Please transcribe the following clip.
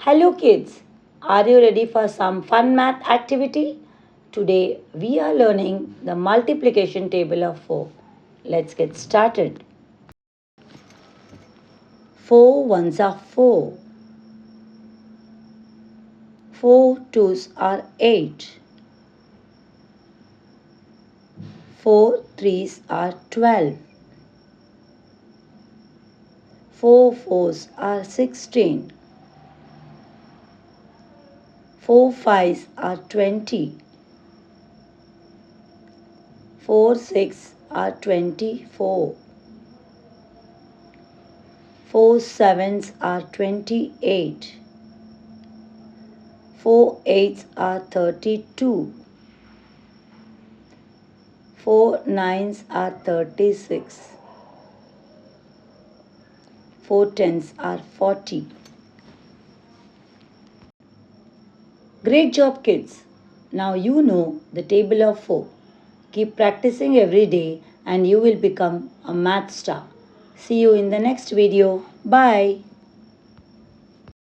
Hello kids, are you ready for some fun math activity? Today we are learning the multiplication table of 4. Let's get started. 4 ones are 4. 4 twos are 8. 4 threes are 12. 4 fours are 16. 4 fives are 20. 4 six are 24. 4 sevens are 28. 4 eights are 32. 4 nines are 36. 4 tens are 40. Great job, kids! Now you know the table of 4. Keep practicing every day and you will become a math star. See you in the next video. Bye.